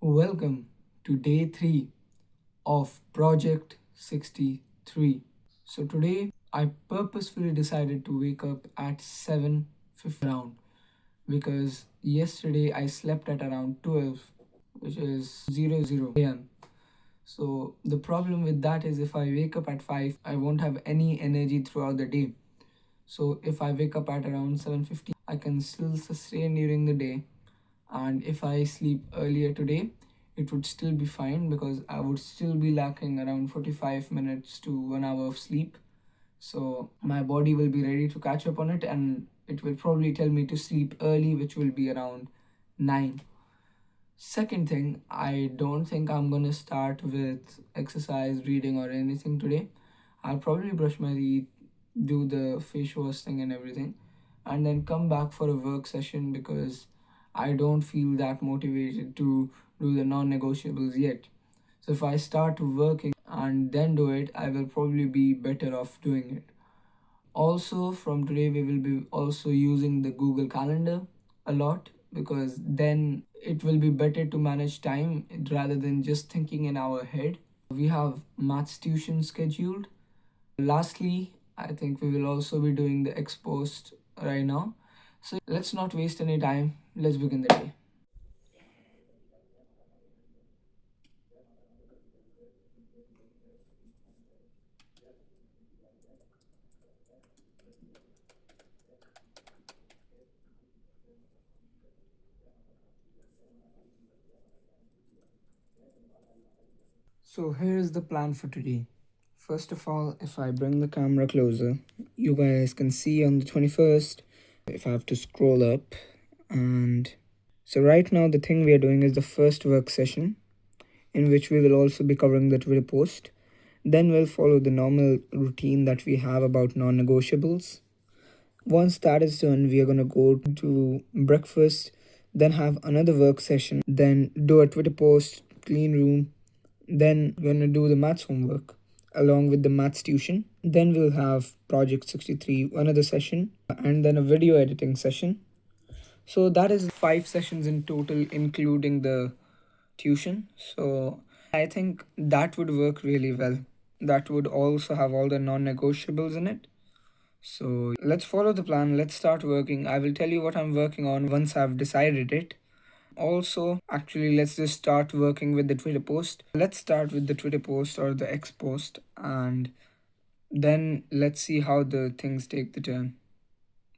Welcome to day 3 of Project 63. So, today I purposefully decided to wake up at 7:50 around because yesterday I slept at around 12, which is 00 a.m. So, the problem with that is if I wake up at 5, I won't have any energy throughout the day. So, if I wake up at around 7:50, I can still sustain during the day, and if I sleep earlier today, it would still be fine because I would still be lacking around 45 minutes to 1 hour of sleep. So my body will be ready to catch up on it, and it will probably tell me to sleep early, which will be around 9. Second thing, I don't think I'm gonna start with exercise, reading, or anything today. I'll probably brush my teeth, do the face wash thing and everything, and then come back for a work session because I don't feel that motivated to do the non negotiables yet. So if I start working and then do it, I will probably be better off doing it. Also, from today, we will be also using the Google Calendar a lot because then it will be better to manage time rather than just thinking in our head. We have maths tuition scheduled. Lastly, I think we will also be doing the exposed right now. So let's not waste any time. Let's begin the day. So here's the plan for today. First of all, if I bring the camera closer, you guys can see on the 21st. If I have to scroll up, and so right now the thing we are doing is the first work session, in which we will also be covering the Twitter post. Then we'll follow the normal routine that we have about non-negotiables. Once that is done, we are gonna go to breakfast, then have another work session, then do a Twitter post, clean room, then we're gonna do the maths homework along with the maths tuition. Then we'll have Project 63, another session, and then a video editing session. So that is 5 sessions in total, including the tuition. So I think that would work really well. That would also have all the non negotiables in it. So let's follow the plan. Let's start working. I will tell you what I'm working on once I've decided it. Also, actually, let's just start working with the Twitter post. Let's start with the Twitter post or the X post, and then let's see how the things take the turn.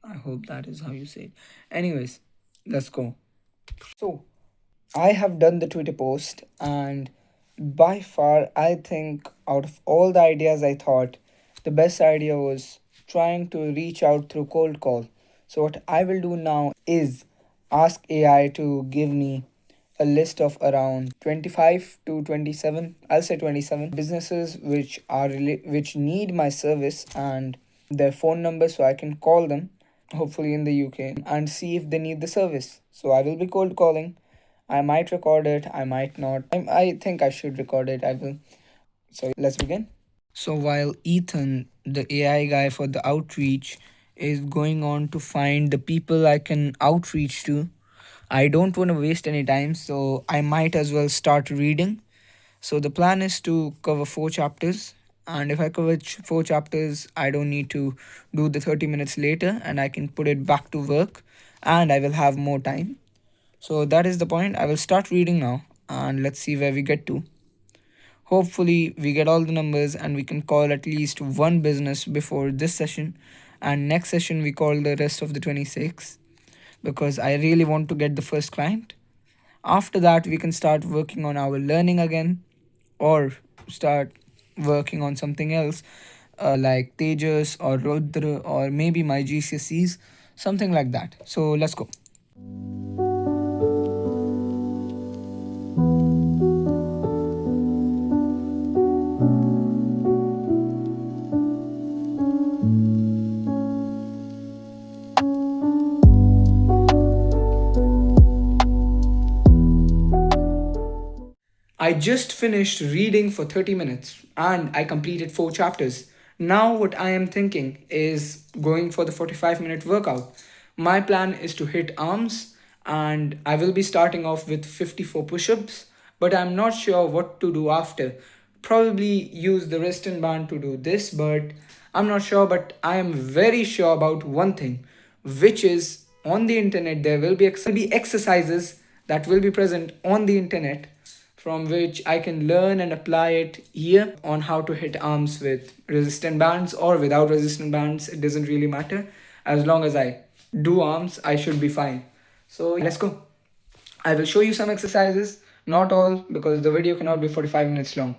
I hope that is how you say it. Anyways, let's go. So, I have done the Twitter post, and by far, I think out of all the ideas I thought, the best idea was trying to reach out through cold call. So, what I will do now is ask AI to give me a list of around 25 to 27, I'll say 27 businesses which need my service and their phone number so I can call them, hopefully in the UK, and see if they need the service. So I will be cold calling. I might record it, I might not. I think I should record it. I will. So let's begin. So while Ethan, the AI guy for the outreach, is going on to find the people I can outreach to, I don't want to waste any time, so I might as well start reading. So the plan is to cover 4 chapters, and if I cover 4 chapters, I don't need to do the 30 minutes later, and I can put it back to work, and I will have more time. So that is the point. I will start reading now, and let's see where we get to. Hopefully, we get all the numbers and we can call at least one business before this session, and next session we call the rest of the 26 because I really want to get the first client. After that, we can start working on our learning again or start working on something else like Tejas or Rudra or maybe my GCSEs, something like that. So let's go. I just finished reading for 30 minutes and I completed 4 chapters. Now, what I am thinking is going for the 45-minute workout. My plan is to hit arms, and I will be starting off with 54 push ups. but I'm not sure what to do after. Probably use the wristband band to do this, but I'm not sure. But I am very sure about one thing, which is on the internet there will be exercises that will be present on the internet from which I can learn and apply it here on how to hit arms with resistant bands or without resistant bands. It doesn't really matter. As long as I do arms, I should be fine. So let's go. I will show you some exercises, not all because the video cannot be 45 minutes long.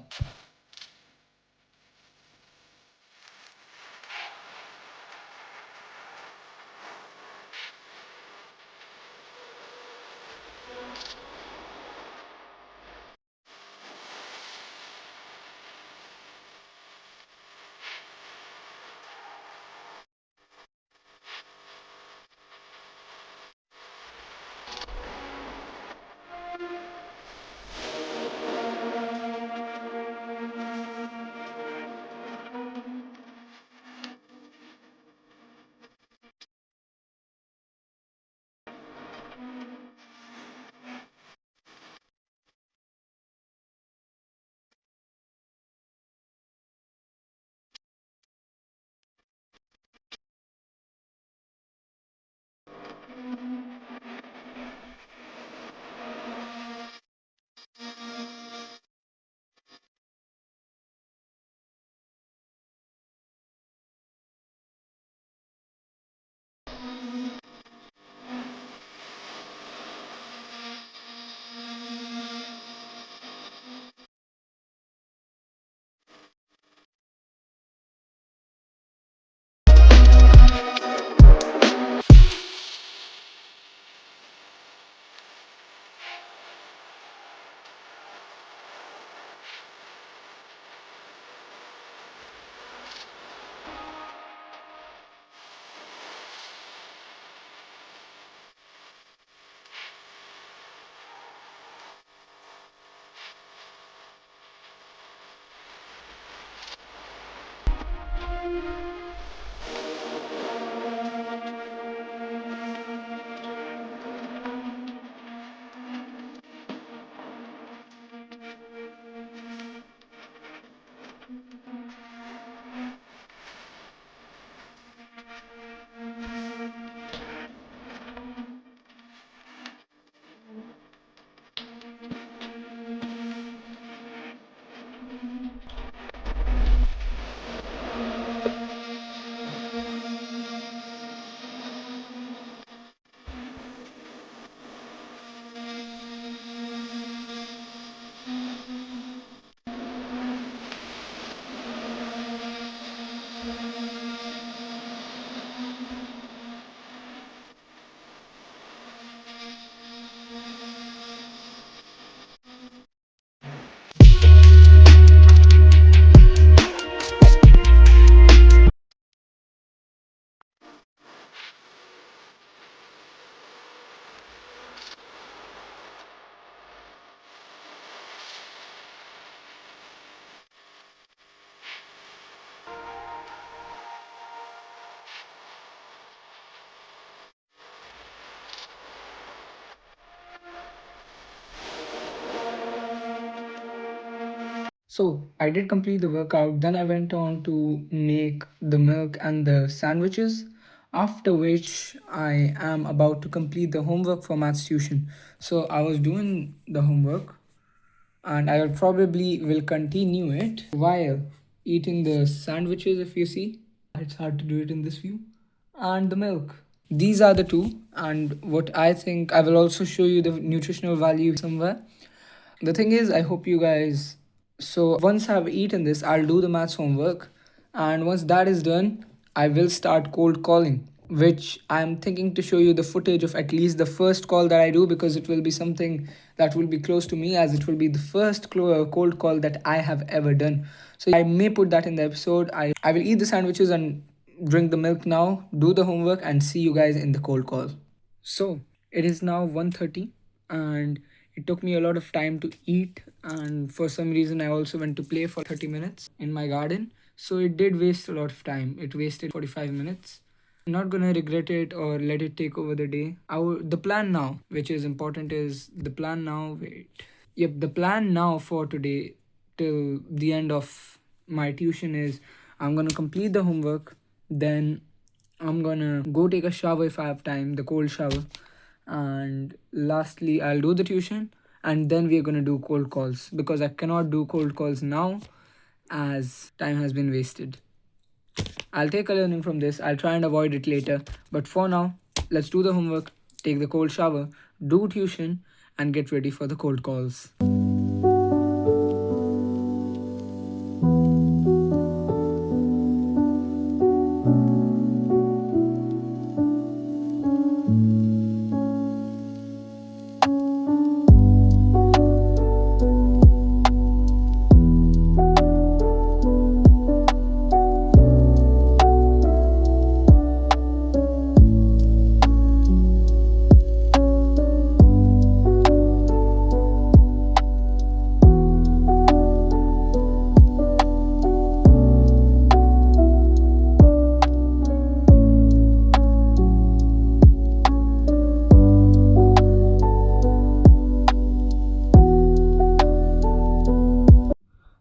So I did complete the workout, then I went on to make the milk and the sandwiches, after which I am about to complete the homework for maths tuition. So I was doing the homework and I probably will continue it while eating the sandwiches, if you see. It's hard to do it in this view. And the milk. These are the two, and what I think I will also show you the nutritional value somewhere. The thing is, I hope you guys. So, once I've eaten this, I'll do the maths homework. And once that is done, I will start cold calling, which I'm thinking to show you the footage of at least the first call that I do because it will be something that will be close to me as it will be the first cold call that I have ever done. So, I may put that in the episode. I will eat the sandwiches and drink the milk now, do the homework, and see you guys in the cold call. So it is now 1:30 and it took me a lot of time to eat, and for some reason I also went to play for 30 minutes in my garden. So it did waste a lot of time. It wasted 45 minutes. I'm not gonna regret it or let it take over the day. The plan now, which is important, is the plan now. Wait. Yep, the plan now for today till the end of my tuition is I'm gonna complete the homework, then I'm gonna go take a shower if I have time, the cold shower, and lastly I'll do the tuition, and then we're gonna do cold calls because I cannot do cold calls now as time has been wasted. I'll take a learning from this, I'll try and avoid it later, but for now, let's do the homework, take the cold shower, do tuition, and get ready for the cold calls.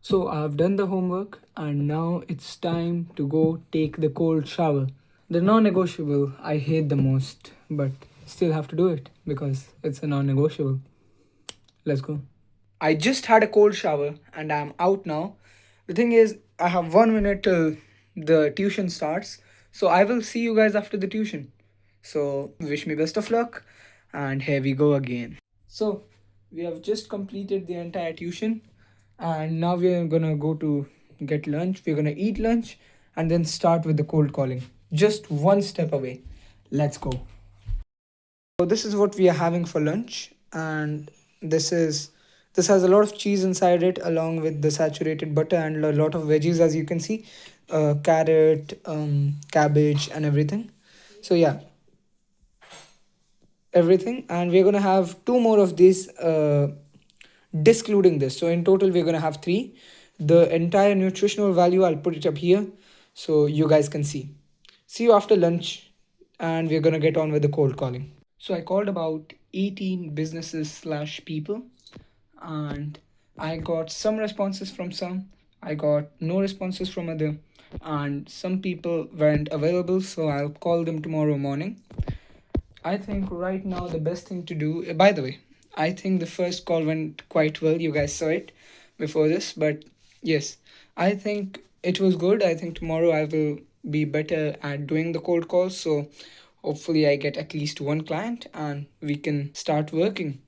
So I've done the homework and now it's time to go take the cold shower. The non-negotiable I hate the most, but still have to do it because it's a non-negotiable. Let's go. I just had a cold shower and I'm out now. The thing is, I have 1 minute till the tuition starts, so I will see you guys after the tuition. So, wish me best of luck, and here we go again. So, we have just completed the entire tuition, and now we are gonna go to get lunch. We're gonna eat lunch and then start with the cold calling. Just one step away. Let's go. So this is what we are having for lunch, and this has a lot of cheese inside it, along with the saturated butter and a lot of veggies, as you can see, carrot, cabbage, and everything. So yeah, everything, and we're gonna have two more of these, discluding this. So in total, we're gonna have three. The entire nutritional value, I'll put it up here, so you guys can see. See you after lunch, and we're gonna get on with the cold calling. So I called about 18 businesses slash people, and I got some responses from some. I got no responses from other, and some people weren't available. So I'll call them tomorrow morning. I think right now the best thing to do. By the way, I think the first call went quite well. You guys saw it before this, but yes, I think it was good. I think tomorrow I will be better at doing the cold calls. So hopefully I get at least one client and we can start working.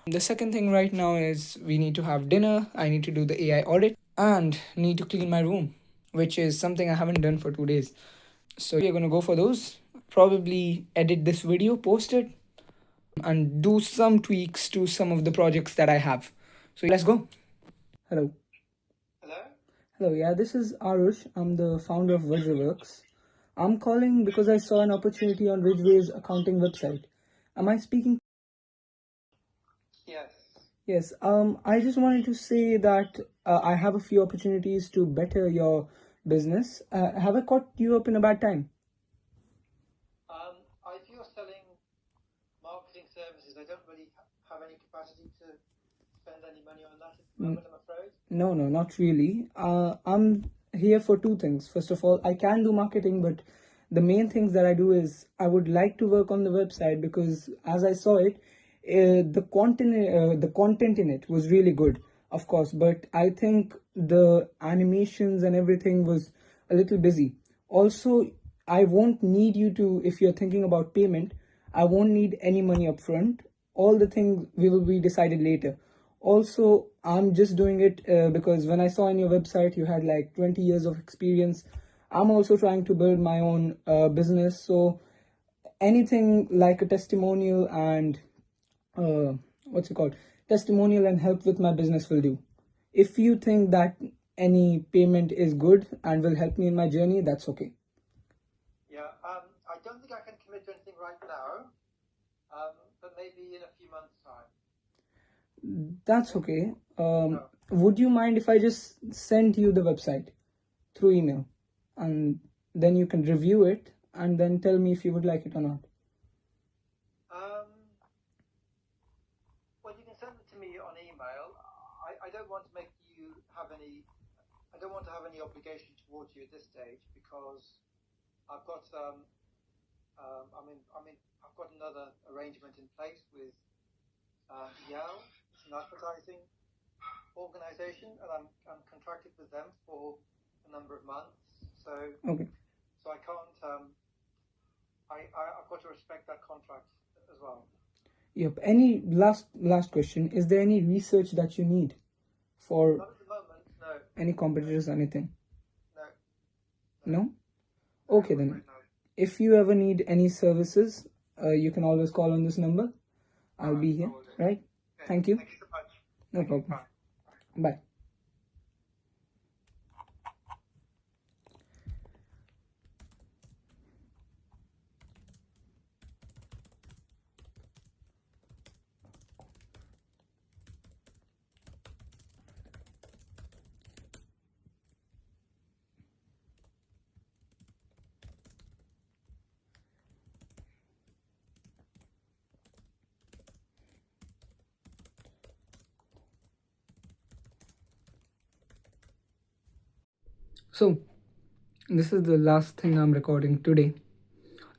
The second thing right now is we need to have dinner. I need to do the AI audit and need to clean my room, which is something I haven't done for 2 days. So we're gonna go for those. Probably edit this video, post it, and do some tweaks to some of the projects that I have. So let's go. Hello. Hello? Hello, yeah, this is Aarush. I'm the founder of Vajra Works. I'm calling because I saw an opportunity on Ridgeway's accounting website. Am I speaking? Yes. Yes. I just wanted to say that I have a few opportunities to better your business. Have I caught you up in a bad time? If you're selling marketing services, I don't really have any capacity to spend any money on that at the moment, I'm afraid. No, no, not really. I'm here for two things. First of all, I can do marketing, but the main things that I do is I would like to work on the website because as I saw it, the content in it was really good, of course. But I think the animations and everything was a little busy. Also, I won't need you to, if you're thinking about payment, I won't need any money upfront. All the things we will be decided later. Also, I'm just doing it because when I saw on your website you had like 20 years of experience. I'm also trying to build my own business. So anything like a testimonial and what's it called? Testimonial and help with my business will do. If you think that any payment is good and will help me in my journey, that's okay. Yeah, I don't think I can commit to anything right now, but maybe in a few months' time. That's okay. No. Would you mind if I just send you the website through email and then you can review it and then tell me if you would like it or not? Well, you can send it to me on email, I don't want to make you have any. I don't want to have any obligation towards you at this stage because I've got. I've got another arrangement in place with Yale. It's an advertising organization, and I'm contracted with them for a number of months. So Okay. so I can't. I've got to respect that contract as well. Yep. Any last question? Is there any research that you need for Not at the moment, no. any competitors, anything? No. No? Okay then. Right now. If you ever need any services, you can always call on this number. I'll be here, right? Okay. Thank you. Thank you so much. No problem. Bye. Bye. So, this is the last thing I'm recording today.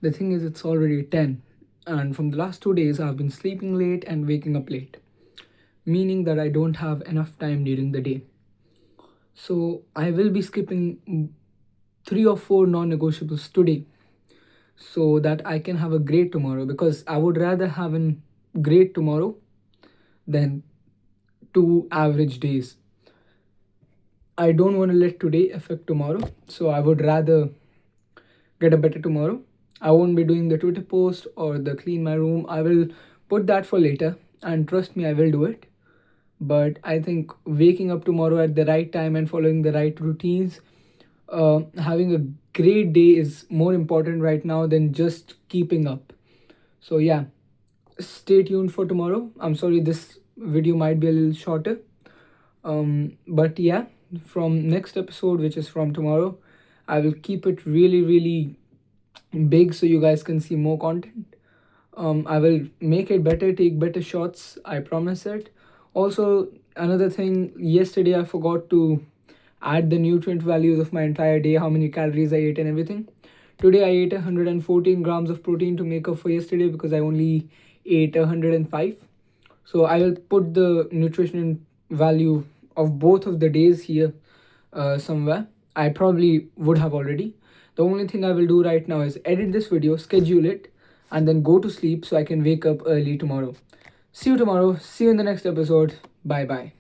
The thing is, it's already 10, and from the last 2 days, I've been sleeping late and waking up late, meaning that I don't have enough time during the day. So, I will be skipping 3 or 4 non negotiables today so that I can have a great tomorrow, because I would rather have a great tomorrow than 2 average days. I don't want to let today affect tomorrow, so I would rather get a better tomorrow. I won't be doing the Twitter post or the clean my room. I will put that for later, and trust me, I will do it. But I think waking up tomorrow at the right time and following the right routines, having a great day is more important right now than just keeping up. So, yeah, stay tuned for tomorrow. I'm sorry this video might be a little shorter. But yeah, from next episode, which is from tomorrow, I will keep it really big so you guys can see more content. I will make it better, take better shots, I promise it. Also, another thing, yesterday I forgot to add the nutrient values of my entire day, how many calories I ate and everything. Today I ate 114 grams of protein to make up for yesterday because I only ate 105. So I will put the nutrition value of both of the days here somewhere. I probably would have already. The only thing I will do right now is edit this video, schedule it, and then go to sleep so I can wake up early tomorrow. See you tomorrow. See you in the next episode. Bye bye.